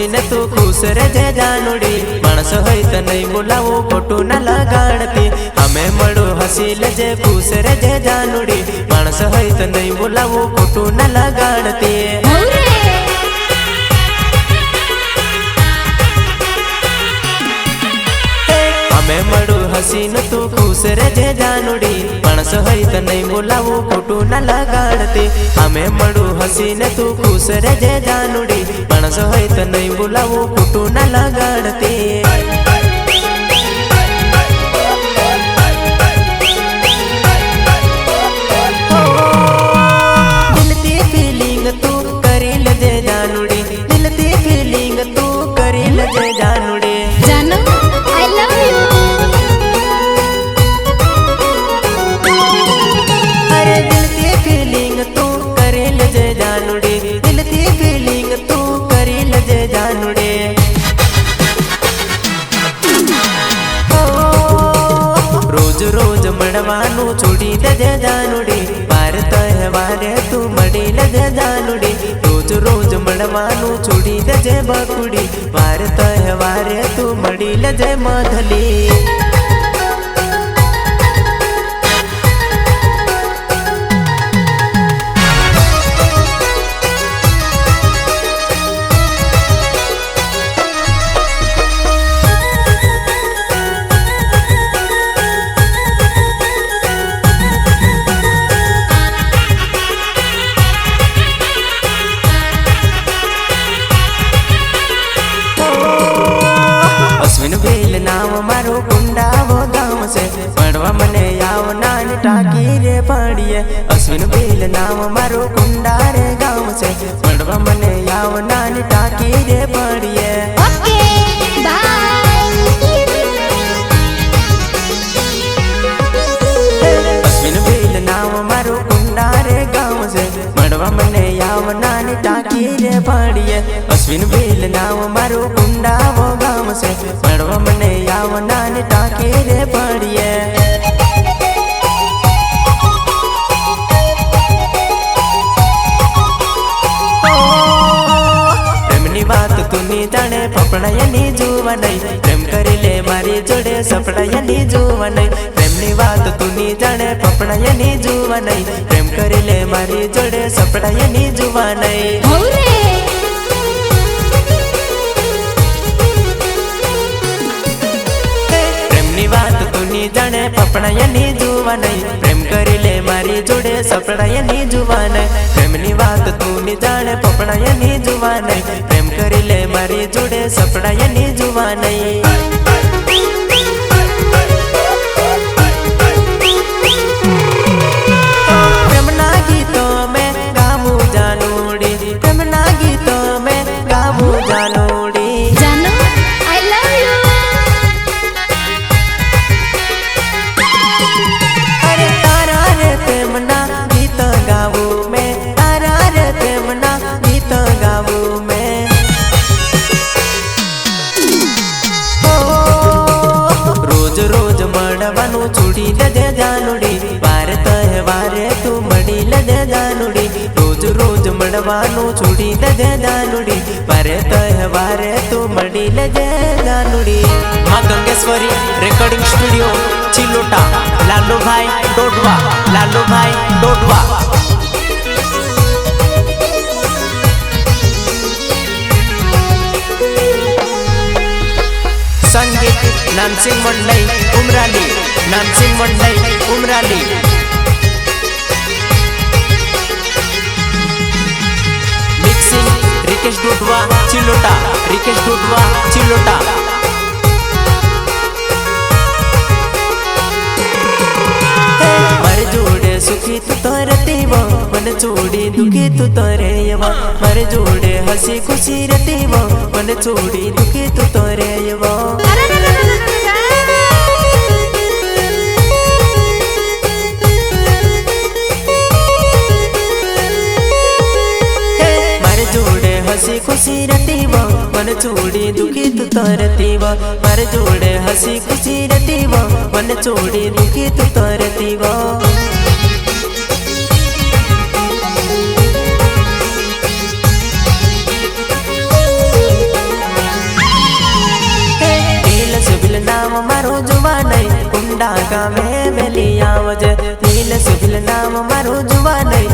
हसीने तू खुश रहे जानुड़ी मानस होई त नहीं बोलावू खोटू न लगाड़ती हमें मड़ो हसी लजे खुश रहे जानुड़ी मानस होई त नहीं बोलावू खोटू न लगाड़ती हमें मड़ो हसीन तू खुश रहे जानुड़ी मानस होई त नहीं बोलावू खोटू न लगाड़ती हमें मड़ो हसीन तू खुश रहे जानुड़ी मानस होई त नहीं बोलावू खोटू न लगाड़ती दिल ती फीलिंग तू करी लजे जानुड़ी दिल ती फीलिंग तू करी लजे जानुड़ी जानू आई लव यू अरे दिल की फीलिंग तू करी लजे जानुड़ी दिल की फीलिंग तू करी लजे जानुड़ी रोज रोज मड़वानू छोड़ी लजे जानुड़ी बार तहवारे तू मड़ी लजे जानुड़ी रोज रोज मड़वानू छोड़ी लजे बकुड़ी बार तहवारे तू मड़ी लजे मधली अश्विन बेल नाम मारो कुंडावो गाँव से पड़वा मने याव नानी टाकी रे पड़िए अश्विन बेल नाम मारो कुंडा रे गाँव से पड़वा मने याव नानी टाकी रे पड़िए ओके बाय अश्विन बेल नाम मारो कुंडा रे गाँव से पड़वा मने याव नानी टाकी रे पड़िए अश्विन बेल नाम मारो कुंडा वो गाँव से पड़वा मने याव नानी टाकी रे पड़िए प्रेमनी बात तुनी जाने पपड़ायनी जुवा नहीं प्रेम करी ले मारी जोड़े सपड़ायनी जुवा नहीं प्रेमनी बात तुनी जाने पपड़ायनी जुवा नहीं प्रेम करी ले मारी जोड़े सपड़ायनी जुवा नहीं बात तुनी जाने पपड़ायनी जुवा नहीं प्रेम करी ले मारी जोड़े सपड़ायनी जुवा नहीं प्रेमनी बात तुनी जाने पपड़ायनी जुवा नहीं प्रेम करी ले मारी जोड़े सपड़ायनी जुवा नहीं प्रेमना गीतों में गामू जानुड़ी प्रेमना गीतों में गामू जानुड़ी जानू आई लव यू अरे तारा रे प्रेमना गीत गावू में तारा रे प्रेमना गीत गावू में रोज रोज मड़वानू छुड़ी लजे जानुड़ी बार तहवारे तू मड़ी लजे जानुड़ी रोज रोज मड़वानू छुड़ी लजे जानुड़ी बार तहवारे तू मड़ी लजे जानुड़ी माँ गंगेश्वरी रिकॉर्डिंग स्टूडियो चिलोटा लालू भाई डोडवा लालू भाई डोडवा संगीत नानसिंह मंडई उमराली नानसिंह मंडई उमराली मिक्सिंग रिकेश डोडवा चिलोटा रिकेश डोडवा चिलोटा मर जोड़े सुखी तू तोरती वो मन छोड़ी दुखी तू तोरे वो मर जोड़े हंसी खुशी रहती वो मन छोड़ी दुखी तू तोरे वो मर जोड़े हंसी खुशी रहती वो मन छोड़ी दुखी तू तोरती वो मर जोड़े हंसी खुशी रहती वो मन छोड़ी दुखी तू तोरती वो નામ મારું જુવા નહીં કુંડા ગામે વેલી આવજે નીલ સુભીલ નામ મારું જુવા નહીં